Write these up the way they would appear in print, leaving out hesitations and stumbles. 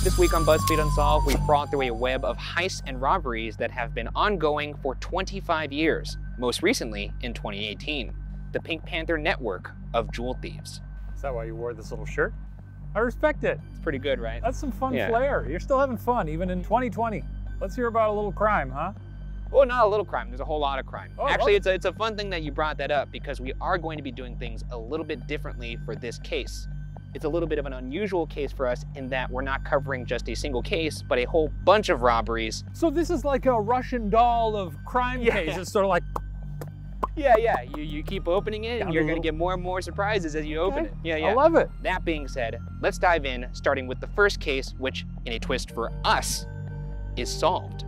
This week on BuzzFeed Unsolved, we crawl through a web of heists and robberies that have been ongoing for 25 years, most recently in 2018. The Pink Panther network of jewel thieves. Is that why you wore this little shirt? I respect it. It's pretty good, right? That's some fun flair. You're still having fun, even in 2020. Let's hear about a little crime, huh? Well, not a little crime. There's a whole lot of crime. Oh, actually, it's a fun thing that you brought that up because we are going to be doing things a little bit differently for this case. It's a little bit of an unusual case for us in that we're not covering just a single case, but a whole bunch of robberies. So this is like a Russian doll of crime cases. It's sort of like... Yeah. You keep opening it, and you're going to get more and more surprises as you open it. Yeah. I love it. That being said, let's dive in, starting with the first case, which, in a twist for us, is solved.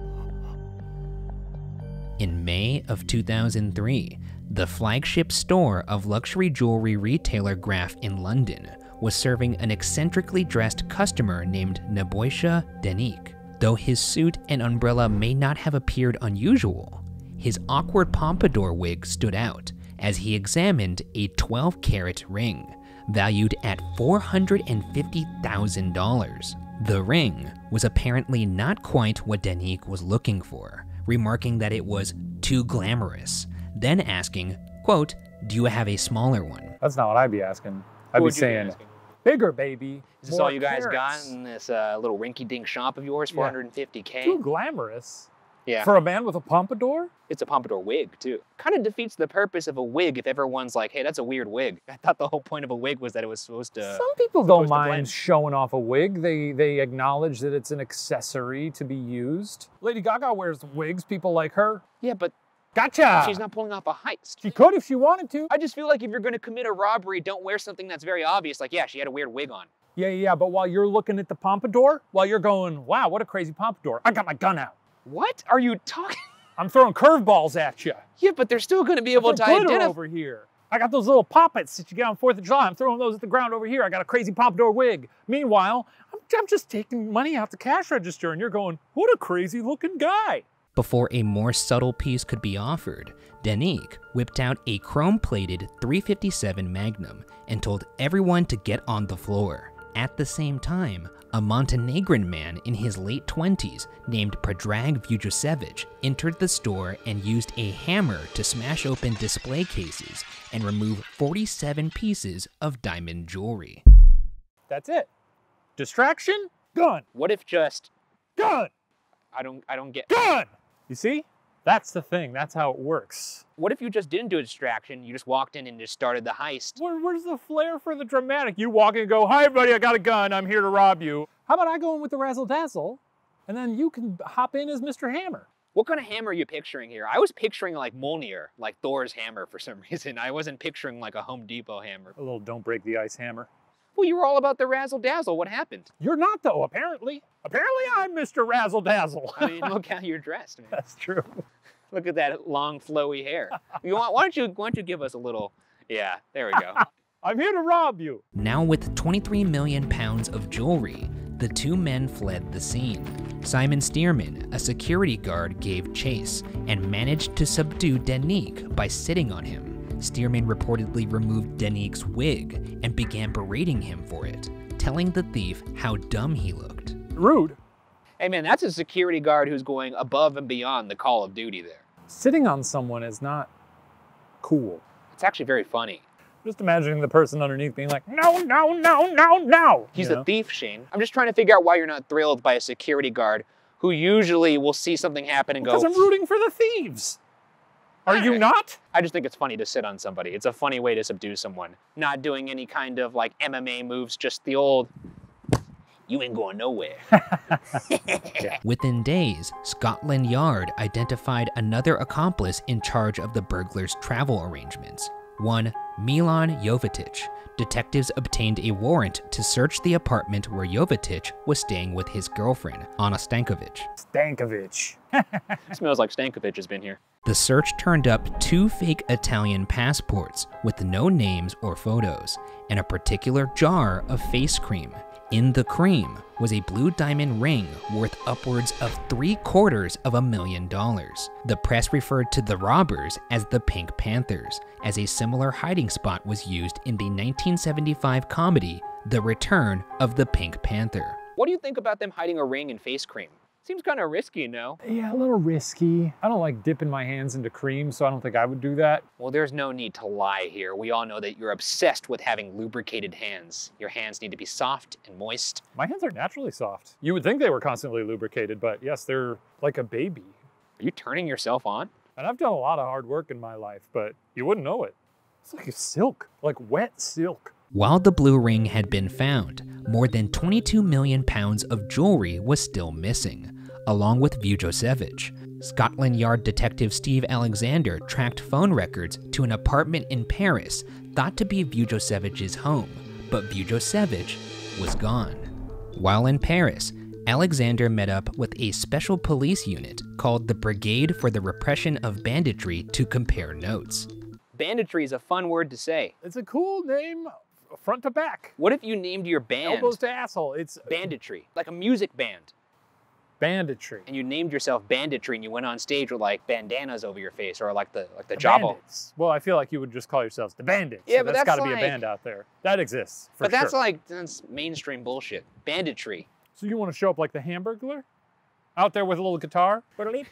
In May of 2003, the flagship store of luxury jewelry retailer Graf in London was serving an eccentrically dressed customer named Nebojša Deník. Though his suit and umbrella may not have appeared unusual, his awkward pompadour wig stood out as he examined a 12-carat ring, valued at $450,000. The ring was apparently not quite what Deník was looking for, remarking that it was too glamorous, then asking, quote, "Do you have a smaller one?" That's not what I'd be asking. I'd be saying, bigger, baby. Is this all you guys got in this little rinky-dink shop of yours, 450K? Too glamorous. Yeah. For a man with a pompadour? It's a pompadour wig, too. Kind of defeats the purpose of a wig if everyone's like, hey, that's a weird wig. I thought the whole point of a wig was that it was supposed to... Some people don't mind showing off a wig. They acknowledge that it's an accessory to be used. Lady Gaga wears wigs. People like her. Yeah, but... Gotcha! She's not pulling off a heist. She could if she wanted to. I just feel like if you're going to commit a robbery, don't wear something that's very obvious. Like, yeah, she had a weird wig on. Yeah, but while you're looking at the pompadour, while you're going, wow, what a crazy pompadour, I got my gun out. What are you talking? I'm throwing curveballs at you. Yeah, but they're still going to be able to identify. Over here. I got those little poppets that you get on 4th of July. I'm throwing those at the ground over here. I got a crazy pompadour wig. Meanwhile, I'm just taking money out the cash register and you're going, what a crazy looking guy. Before a more subtle piece could be offered, Deník whipped out a chrome-plated .357 Magnum and told everyone to get on the floor. At the same time, a Montenegrin man in his late 20s named Predrag Vujocevic entered the store and used a hammer to smash open display cases and remove 47 pieces of diamond jewelry. That's it. Distraction, gun. What if just... Gun! I don't get... Gun! You see? That's the thing. That's how it works. What if you just didn't do a distraction? You just walked in and just started the heist. Where's the flair for the dramatic? You walk in and go, hi, buddy, I got a gun. I'm here to rob you. How about I go in with the razzle-dazzle, and then you can hop in as Mr. Hammer? What kind of hammer are you picturing here? I was picturing like Mjolnir, like Thor's hammer for some reason. I wasn't picturing like a Home Depot hammer. A little don't break the ice hammer. Well, you were all about the razzle-dazzle. What happened? You're not, though, apparently. Apparently I'm Mr. Razzle-Dazzle. I mean, look how you're dressed, man. That's true. Look at that long, flowy hair. Why don't you give us a little... Yeah, there we go. I'm here to rob you. Now with 23 million pounds of jewelry, the two men fled the scene. Simon Stearman, a security guard, gave chase and managed to subdue Deník by sitting on him. Stearman reportedly removed Deník's wig and began berating him for it, telling the thief how dumb he looked. Rude. Hey man, that's a security guard who's going above and beyond the call of duty there. Sitting on someone is not cool. It's actually very funny. Just imagining the person underneath being like, no, no, no, no, no. He's a thief, Shane. I'm just trying to figure out why you're not thrilled by a security guard who usually will see something happen and go... Because I'm rooting for the thieves. Are you not? I just think it's funny to sit on somebody. It's a funny way to subdue someone. Not doing any kind of like MMA moves, just the old, you ain't going nowhere. Within days, Scotland Yard identified another accomplice in charge of the burglars' travel arrangements. One Milan Jovetic. Detectives obtained a warrant to search the apartment where Jovetic was staying with his girlfriend, Anna Stankovic. Stankovic. Smells like Stankovic has been here. The search turned up 2 fake Italian passports with no names or photos, and a particular jar of face cream. In the cream was a blue diamond ring worth upwards of $750,000. The press referred to the robbers as the Pink Panthers, as a similar hiding spot was used in the 1975 comedy The Return of the Pink Panther. What do you think about them hiding a ring in face cream? Seems kind of risky, no? Yeah, a little risky. I don't like dipping my hands into cream, so I don't think I would do that. Well, there's no need to lie here. We all know that you're obsessed with having lubricated hands. Your hands need to be soft and moist. My hands are naturally soft. You would think they were constantly lubricated, but yes, they're like a baby. Are you turning yourself on? And I've done a lot of hard work in my life, but you wouldn't know it. It's like silk, like wet silk. While the blue ring had been found, more than 22 million pounds of jewelry was still missing, along with Vujocevic. Scotland Yard detective Steve Alexander tracked phone records to an apartment in Paris thought to be Vujocevic's home, but Vujocevic was gone. While in Paris, Alexander met up with a special police unit called the Brigade for the Repression of Banditry to compare notes. Banditry is a fun word to say. It's a cool name, front to back. What if you named your band Elbows to asshole. It's Banditry, like a music band? Banditry. And you named yourself Banditry and you went on stage with like bandanas over your face or like the jawbone. Well, I feel like you would just call yourselves the Bandits. Yeah, so but that's got to like, be a band out there. That exists, for But that's sure. that's mainstream bullshit. Banditry. So you want to show up like the Hamburglar? Out there with a little guitar? We're the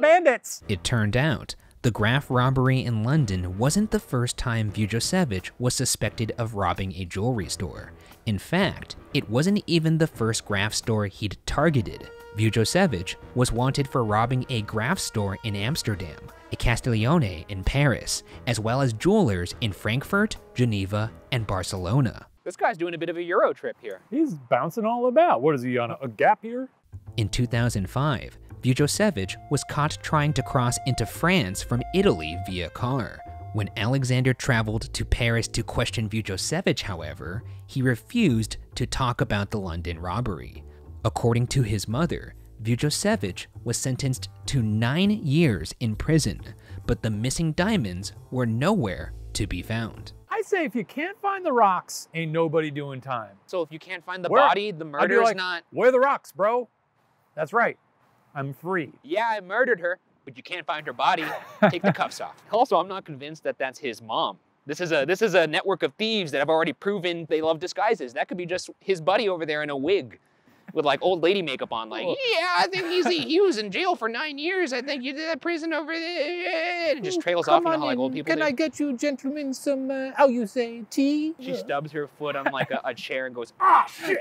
Bandits! It turned out, the Graf robbery in London wasn't the first time Vujocevic was suspected of robbing a jewelry store. In fact, it wasn't even the first Graf store he'd targeted. Vujocevic was wanted for robbing a Graf store in Amsterdam, a Castiglione in Paris, as well as jewelers in Frankfurt, Geneva, and Barcelona. This guy's doing a bit of a Euro trip here. He's bouncing all about. What is he on, a gap year? In 2005, Vujocevic was caught trying to cross into France from Italy via car. When Alexander traveled to Paris to question Vujocevic, however, he refused to talk about the London robbery. According to his mother, Vujocevic was sentenced to 9 years in prison, but the missing diamonds were nowhere to be found. I say if you can't find the rocks, ain't nobody doing time. So if you can't find the body, the murder's like, not... Where are the rocks, bro? That's right. I'm free. Yeah, I murdered her, but you can't find her body. Take the cuffs off. Also, I'm not convinced that that's his mom. This is a network of thieves that have already proven they love disguises. That could be just his buddy over there in a wig with like old lady makeup on. Like, yeah, I think he was in jail for 9 years. I think you did that prison over there. And it just trails off, you know how like old people Can do. I get you gentlemen some, how you say, tea? She stubs her foot on like a chair and goes, ah, shit.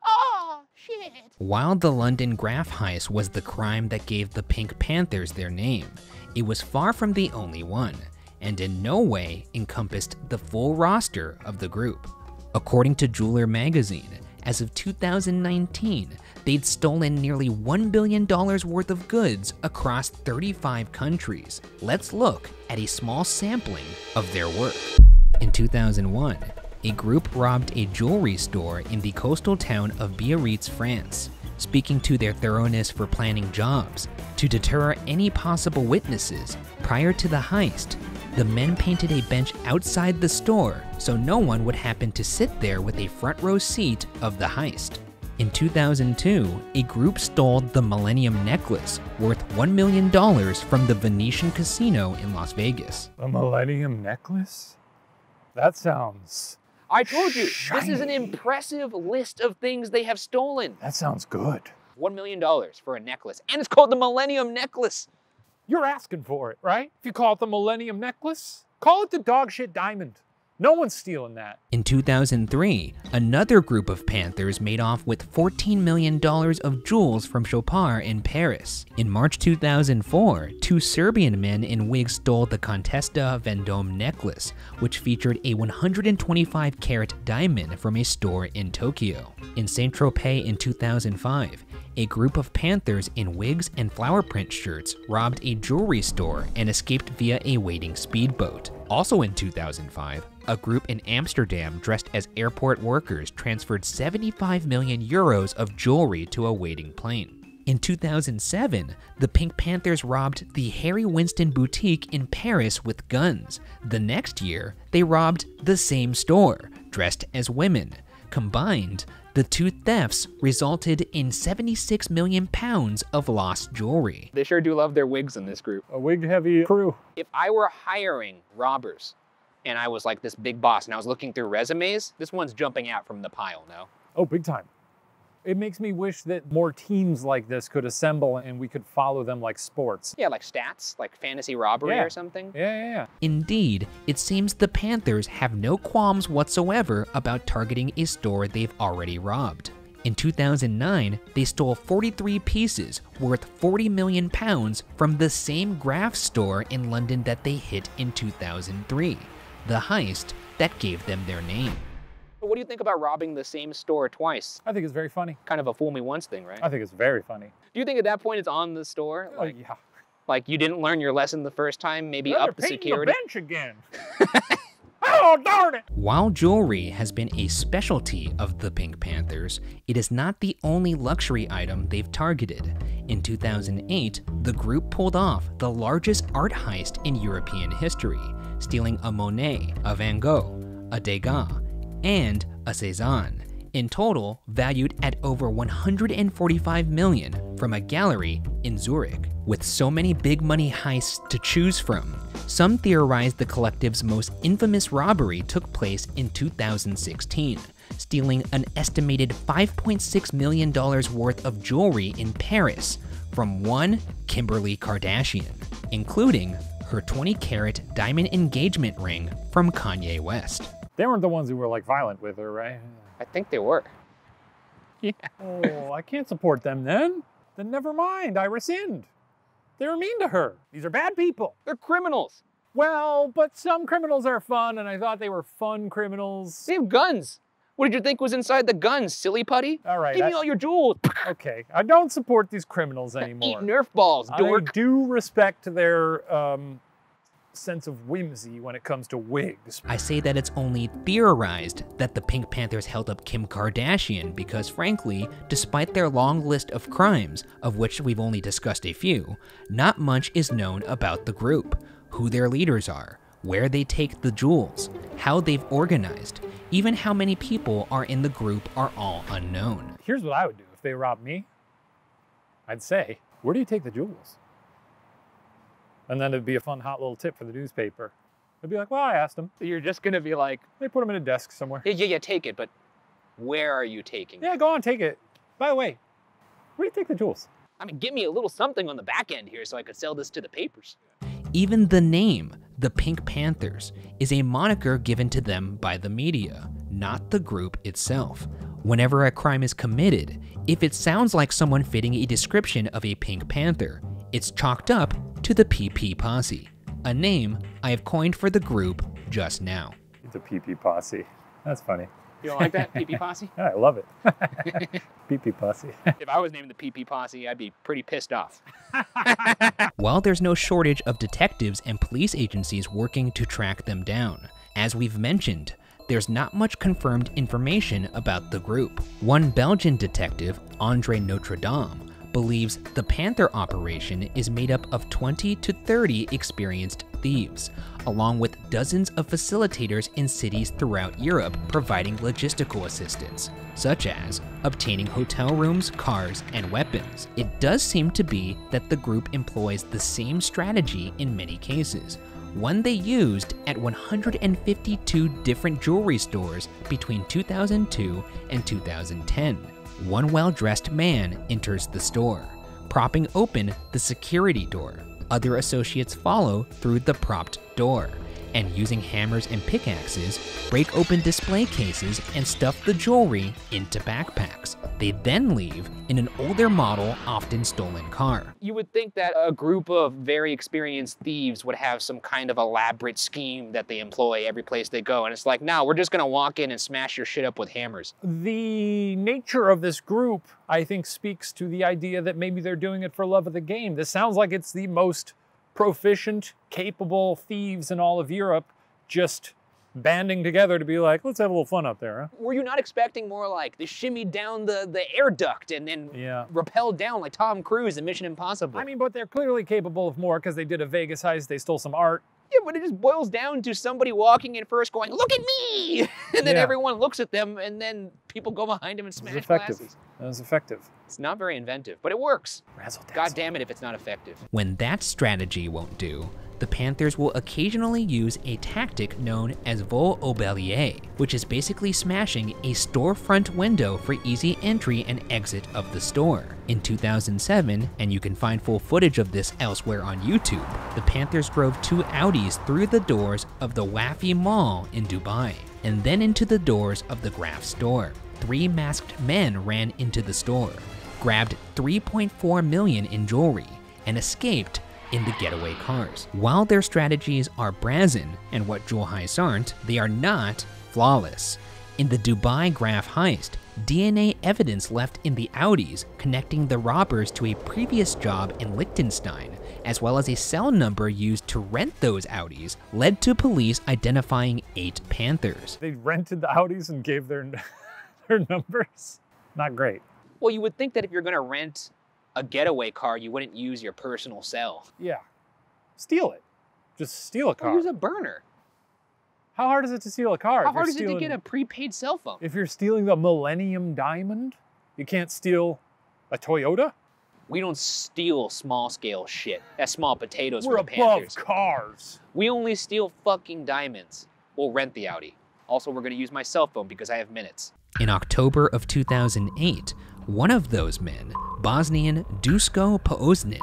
Oh, shit. While the London Graf heist was the crime that gave the Pink Panthers their name, it was far from the only one, and in no way encompassed the full roster of the group. According to Jeweler magazine, as of 2019, they'd stolen nearly $1 billion worth of goods across 35 countries. Let's look at a small sampling of their work. In 2001, a group robbed a jewelry store in the coastal town of Biarritz, France. Speaking to their thoroughness for planning jobs, to deter any possible witnesses, prior to the heist, the men painted a bench outside the store so no one would happen to sit there with a front row seat of the heist. In 2002, a group stole the Millennium Necklace, worth $1 million from the Venetian Casino in Las Vegas. A Millennium Necklace? That sounds... I told you, shiny. This is an impressive list of things they have stolen. That sounds good. $1 million for a necklace, and it's called the Millennium Necklace. You're asking for it, right? If you call it the Millennium Necklace, call it the dog shit diamond. No one's stealing that. In 2003, another group of Panthers made off with $14 million of jewels from Chopard in Paris. In March 2004, 2 Serbian men in wigs stole the Contesta Vendome necklace, which featured a 125-carat diamond from a store in Tokyo. In Saint-Tropez in 2005, a group of Panthers in wigs and flower print shirts robbed a jewelry store and escaped via a waiting speedboat. Also in 2005, a group in Amsterdam dressed as airport workers transferred 75 million euros of jewelry to a waiting plane. In 2007, the Pink Panthers robbed the Harry Winston boutique in Paris with guns. The next year, they robbed the same store, dressed as women. Combined, the 2 thefts resulted in 76 million pounds of lost jewelry. They sure do love their wigs in this group. A wig-heavy crew. If I were hiring robbers, and I was like this big boss and I was looking through resumes, this one's jumping out from the pile, no? Oh, big time. It makes me wish that more teams like this could assemble and we could follow them like sports. Yeah, like stats, like fantasy robbery or something. Yeah. Indeed, it seems the Panthers have no qualms whatsoever about targeting a store they've already robbed. In 2009, they stole 43 pieces worth £40 million from the same Graf store in London that they hit in 2003, the heist that gave them their name. What do you think about robbing the same store twice? I think it's very funny. Kind of a fool me once thing, right? I think it's very funny. Do you think at that point it's on the store? Oh, yeah. Like you didn't learn your lesson the first time, maybe Well, up the security? The bench again. Oh, darn it! While jewelry has been a specialty of the Pink Panthers, it is not the only luxury item they've targeted. In 2008, the group pulled off the largest art heist in European history, stealing a Monet, a Van Gogh, a Degas, and a Cézanne, in total valued at over $145 million from a gallery in Zurich. With so many big money heists to choose from, some theorize the collective's most infamous robbery took place in 2016, stealing an estimated $5.6 million worth of jewelry in Paris from one Kimberly Kardashian, including her 20-carat diamond engagement ring from Kanye West. They weren't the ones who were like violent with her, right? I think they were. Yeah. Oh, I can't support them then. Then never mind, I rescind. They were mean to her. These are bad people. They're criminals. Well, but some criminals are fun, and I thought they were fun criminals. They have guns. What did you think was inside the guns, silly putty? All right. Give me all your jewels. Okay, I don't support these criminals anymore. Eat Nerf balls, dork. I do respect their sense of whimsy when it comes to wigs. I say that it's only theorized that the Pink Panthers held up Kim Kardashian because, frankly, despite their long list of crimes, of which we've only discussed a few, not much is known about the group, who their leaders are, where they take the jewels, how they've organized, even how many people are in the group are all unknown. Here's what I would do if they robbed me. I'd say, where do you take the jewels? And then it'd be a fun, hot little tip for the newspaper. They'd be like, well, I asked them. So you're just gonna be like, they put them in a desk somewhere. Yeah, take it, but where are you taking it? Yeah, go on, take it. By the way, where do you take the jewels? I mean, give me a little something on the back end here so I could sell this to the papers. Even the name, the Pink Panthers, is a moniker given to them by the media, not the group itself. Whenever a crime is committed, if it sounds like someone fitting a description of a Pink Panther, it's chalked up to the PP Posse, a name I have coined for the group just now. It's a PP Posse. That's funny. You don't like that, PP Posse? I love it. PP Posse. If I was named the PP Posse, I'd be pretty pissed off. While there's no shortage of detectives and police agencies working to track them down, as we've mentioned, there's not much confirmed information about the group. One Belgian detective, Andre Notre Dame, believes the Panther operation is made up of 20 to 30 experienced thieves, along with dozens of facilitators in cities throughout Europe providing logistical assistance, such as obtaining hotel rooms, cars, and weapons. It does seem to be that the group employs the same strategy in many cases, one they used at 152 different jewelry stores between 2002 and 2010. One well-dressed man enters the store, propping open the security door. Other associates follow through the propped door, and using hammers and pickaxes, break open display cases and stuff the jewelry into backpacks. They then leave in an older model, often stolen car. You would think that a group of very experienced thieves would have some kind of elaborate scheme that they employ every place they go, and it's like, no, we're just gonna walk in and smash your shit up with hammers. The nature of this group, I think, speaks to the idea that maybe they're doing it for love of the game. This sounds like it's the most proficient, capable thieves in all of Europe just banding together to be like, let's have a little fun out there, huh? Were you not expecting more like they shimmied down the air duct and then rappelled down like Tom Cruise in Mission Impossible? I mean, but they're clearly capable of more because they did a Vegas heist, they stole some art. Yeah, but it just boils down to somebody walking in first going, look at me! And then everyone looks at them and then people go behind them and smash glasses. That was effective. It's not very inventive, but it works. Razzle-dazzle. God damn it if it's not effective. When that strategy won't do, The Panthers will occasionally use a tactic known as vol au bélier, which is basically smashing a storefront window for easy entry and exit of the store. In 2007, and you can find full footage of this elsewhere on YouTube, the Panthers drove 2 Audis through the doors of the Wafi Mall in Dubai, and then into the doors of the Graf store. 3 masked men ran into the store, grabbed $3.4 million in jewelry, and escaped in the getaway cars. While their strategies are brazen, and what jewel heists aren't, they are not flawless. In the Dubai Graf heist, DNA evidence left in the Audis connecting the robbers to a previous job in Liechtenstein, as well as a cell number used to rent those Audis, led to police identifying 8 Panthers. They rented the Audis and gave their numbers? Not great. Well, you would think that if you're gonna rent a getaway car, you wouldn't use your personal cell. Yeah. Steal it. Just steal a car. Or use a burner. How hard is it to steal a car? How hard is it to get a prepaid cell phone? If you're stealing the Millennium Diamond, you can't steal a Toyota? We don't steal small-scale shit. That's small potatoes We're for the above Panthers. cars. We only steal fucking diamonds. We'll rent the Audi. Also, we're gonna use my cell phone because I have minutes. In October of 2008, one of those men, Bosnian Duško Poznin,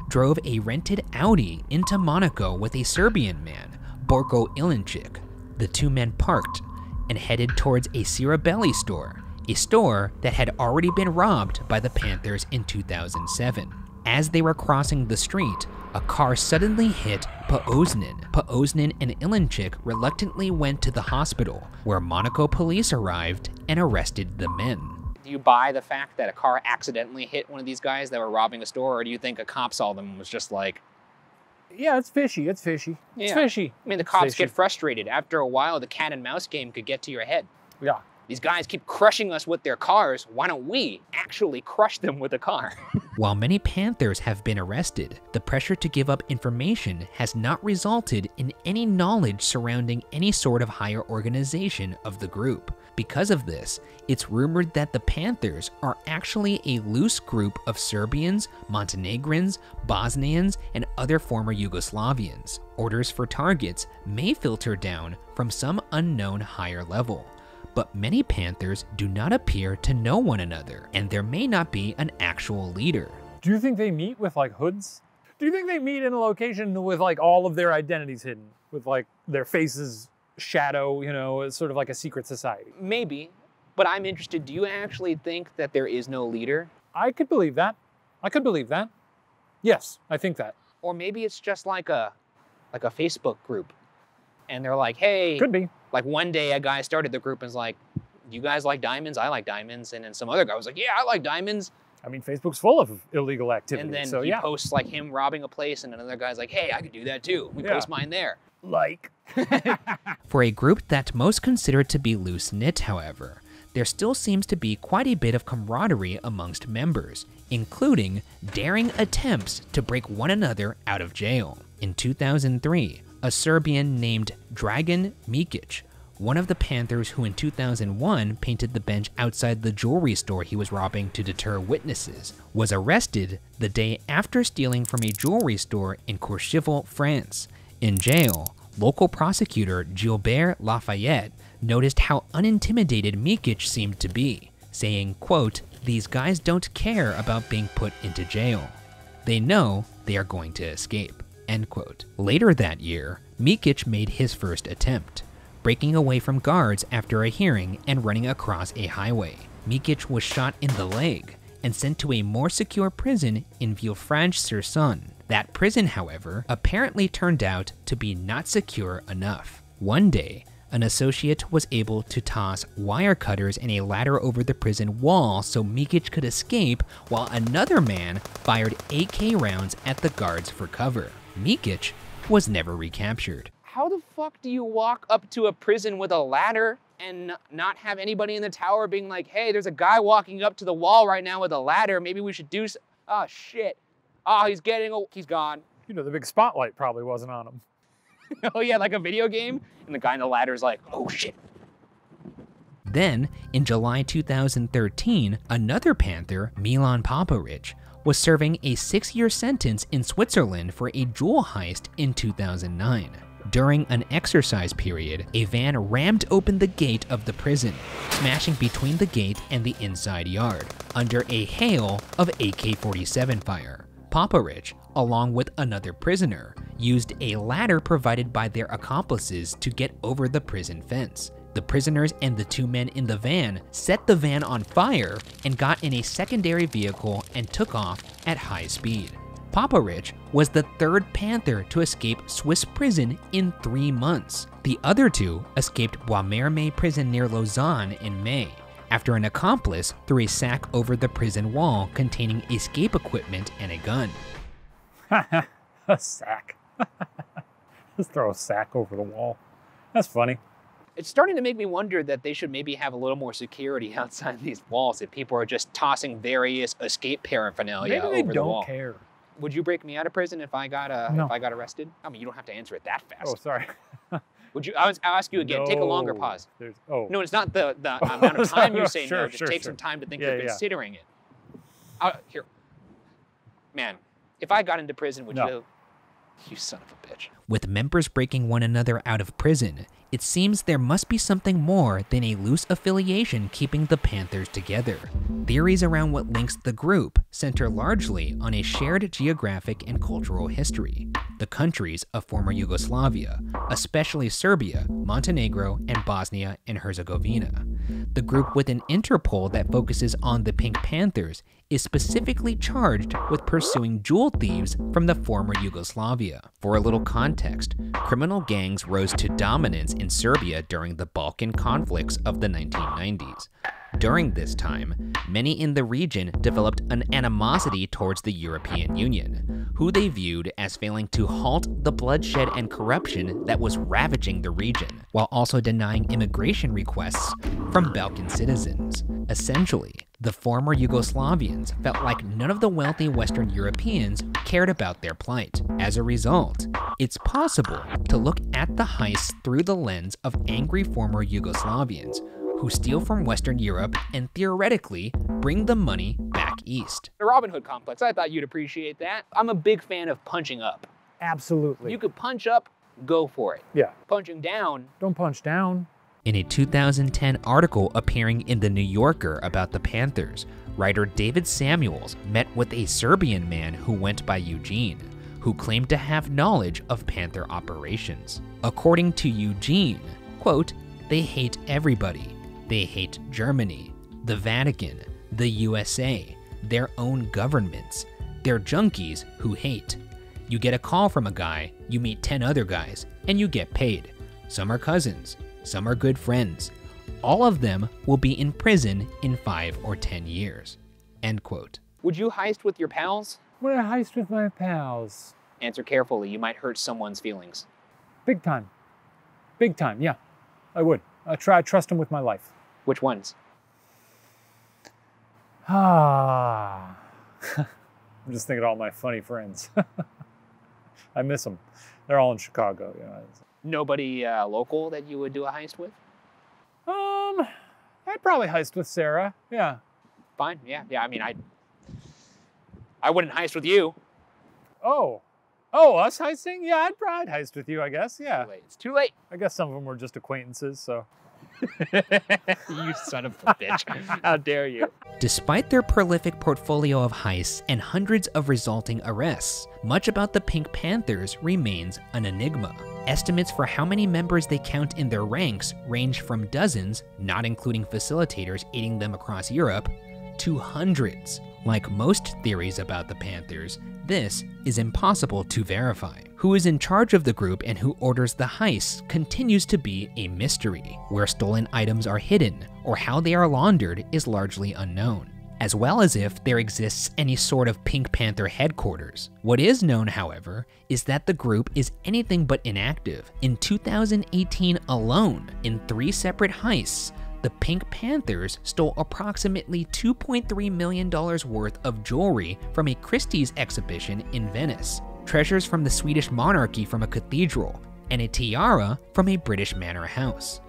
drove a rented Audi into Monaco with a Serbian man, Borko Ilinčić. The 2 men parked and headed towards a Cirabelli store, a store that had already been robbed by the Panthers in 2007. As they were crossing the street, a car suddenly hit Poznin. Poznin and Ilinčić reluctantly went to the hospital, where Monaco police arrived and arrested the men. Do you buy the fact that a car accidentally hit one of these guys that were robbing a store, or do you think a cop saw them and was just like, Yeah, it's fishy. It's fishy. yeah. It's fishy. I mean, the cops Fishy. get frustrated. After a while, the cat and mouse game could get to your head. Yeah. These guys keep crushing us with their cars. Why don't we actually crush them with a car? While many Panthers have been arrested, the pressure to give up information has not resulted in any knowledge surrounding any sort of higher organization of the group. Because of this, it's rumored that the Panthers are actually a loose group of Serbians, Montenegrins, Bosnians, and other former Yugoslavians. Orders for targets may filter down from some unknown higher level. But many Panthers do not appear to know one another, and there may not be an actual leader. Do you think they meet with like hoods? Do you think they meet in a location with like all of their identities hidden? With like their faces shadow, you know, it's sort of like a secret society? Maybe, but I'm interested. Do you actually think that there is no leader? I could believe that. I could believe that. Yes, I think that. Or maybe it's just like a Facebook group. And they're like, hey, Could be. like one day a guy started the group and was like, you guys like diamonds? I like diamonds. And then some other guy was like, yeah, I like diamonds. I mean, Facebook's full of illegal activity. And then so he yeah. posts like him robbing a place, and another guy's like, hey, I could do that too. We Yeah. post mine there. Like. For a group that most consider to be loose-knit, however, there still seems to be quite a bit of camaraderie amongst members, including daring attempts to break one another out of jail. In 2003, a Serbian named Dragan Mikic, one of the Panthers who in 2001 painted the bench outside the jewelry store he was robbing to deter witnesses, was arrested the day after stealing from a jewelry store in Courchevel, France. In jail, local prosecutor Gilbert Lafayette noticed how unintimidated Mikic seemed to be, saying, quote, "These guys don't care about being put into jail. They know they are going to escape," end quote. Later that year, Mikic made his first attempt, breaking away from guards after a hearing and running across a highway. Mikic was shot in the leg and sent to a more secure prison in Villefranche-sur-Saône. That prison, however, apparently turned out to be not secure enough. One day, an associate was able to toss wire cutters and a ladder over the prison wall so Mikic could escape, while another man fired AK rounds at the guards for cover. Mikic was never recaptured. How the fuck do you walk up to a prison with a ladder and not have anybody in the tower being like, hey, there's a guy walking up to the wall right now with a ladder, maybe we should do oh shit. Oh, he's gone. You know, the big spotlight probably wasn't on him. Oh yeah, like a video game? And the guy in the ladder's like, oh shit. Then, in July 2013, another Panther, Milan Popovic, was serving a 6-year sentence in Switzerland for a jewel heist in 2009. During an exercise period, a van rammed open the gate of the prison, smashing between the gate and the inside yard, under a hail of AK-47 fire. Popovic, along with another prisoner, used a ladder provided by their accomplices to get over the prison fence. The prisoners and the 2 men in the van set the van on fire and got in a secondary vehicle and took off at high speed. Popovic was the 3rd Panther to escape Swiss prison in 3 months. The other 2 escaped Bois-Mermet prison near Lausanne in May, after an accomplice threw a sack over the prison wall containing escape equipment and a gun. A sack. Just throw a sack over the wall. That's funny. It's starting to make me wonder that they should maybe have a little more security outside these walls if people are just tossing various escape paraphernalia over the wall. Maybe they don't care. Would you break me out of prison if I got No. if I got arrested? I mean, you don't have to answer it that fast. Oh, sorry. Would you? I'll ask you again. Take a longer pause. No, it's not the amount of time you say Sure, no. Just sure, take sure. some time to think Yeah, you're yeah. considering it. Here, man. If I got into prison, would No. you? You son of a bitch. With members breaking one another out of prison, it seems there must be something more than a loose affiliation keeping the Panthers together. Theories around what links the group center largely on a shared geographic and cultural history, the countries of former Yugoslavia, especially Serbia, Montenegro, and Bosnia and Herzegovina. The group with an Interpol that focuses on the Pink Panthers is specifically charged with pursuing jewel thieves from the former Yugoslavia. For a little context, criminal gangs rose to dominance in Serbia during the Balkan conflicts of the 1990s. During this time, many in the region developed an animosity towards the European Union, who they viewed as failing to halt the bloodshed and corruption that was ravaging the region, while also denying immigration requests from Balkan citizens. Essentially, the former Yugoslavians felt like none of the wealthy Western Europeans cared about their plight. As a result, it's possible to look at the heists through the lens of angry former Yugoslavians who steal from Western Europe and theoretically bring the money back east. The Robin Hood complex, I thought you'd appreciate that. I'm a big fan of punching up. Absolutely. You could punch up, go for it. Yeah. Punching down. Don't punch down. In a 2010 article appearing in The New Yorker about the Panthers, writer David Samuels met with a Serbian man who went by Eugene, who claimed to have knowledge of Panther operations. According to Eugene, quote, "They hate everybody. They hate Germany, the Vatican, the USA, their own governments. They're junkies who hate. You get a call from a guy, you meet 10 other guys, and you get paid. Some are cousins, some are good friends. All of them will be in prison in 5 or 10 years." End quote. Would you heist with your pals? Would I heist with my pals? Answer carefully, you might hurt someone's feelings. Big time. Big time, yeah. I would. I trust them with my life. Which ones? Ah. I'm just thinking of all my funny friends. I miss them. They're all in Chicago. You know. Nobody local that you would do a heist with? I'd probably heist with Sarah. Yeah. Fine, yeah. I mean, I wouldn't heist with you. Oh, us heisting? Yeah, I'd probably heist with you, I guess. Yeah. It's too late. I guess some of them were just acquaintances, so. You son of a bitch. How dare you? Despite their prolific portfolio of heists and hundreds of resulting arrests, much about the Pink Panthers remains an enigma. Estimates for how many members they count in their ranks range from dozens, not including facilitators aiding them across Europe, to hundreds. Like most theories about the Panthers, this is impossible to verify. Who is in charge of the group and who orders the heists continues to be a mystery. Where stolen items are hidden or how they are laundered is largely unknown, as well as if there exists any sort of Pink Panther headquarters. What is known, however, is that the group is anything but inactive. In 2018 alone, in 3 separate heists, the Pink Panthers stole approximately $2.3 million worth of jewelry from a Christie's exhibition in Venice, treasures from the Swedish monarchy from a cathedral, and a tiara from a British manor house.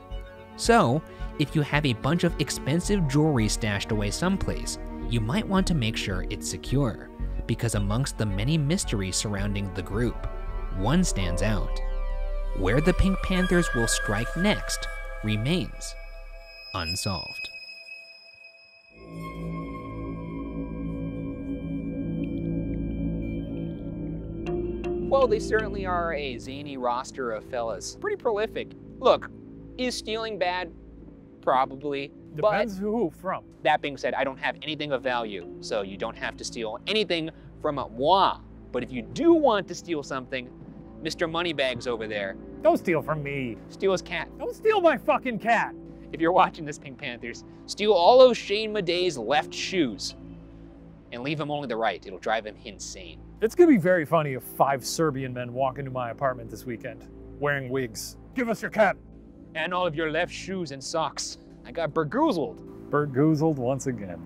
So, if you have a bunch of expensive jewelry stashed away someplace, you might want to make sure it's secure, because amongst the many mysteries surrounding the group, one stands out. Where the Pink Panthers will strike next remains unsolved. Well, they certainly are a zany roster of fellas. Pretty prolific. Look, is stealing bad? Probably. Depends who from. That being said, I don't have anything of value, so you don't have to steal anything from moi. But if you do want to steal something, Mr. Moneybags over there. Don't steal from me. Steal his cat. Don't steal my fucking cat. If you're watching this, Pink Panthers, steal all of Shane Madej's left shoes and leave him only the right. It'll drive him insane. It's gonna be very funny if 5 Serbian men walk into my apartment this weekend wearing wigs. Give us your cat. And all of your left shoes and socks. I got burgoozled. Burgoozled once again.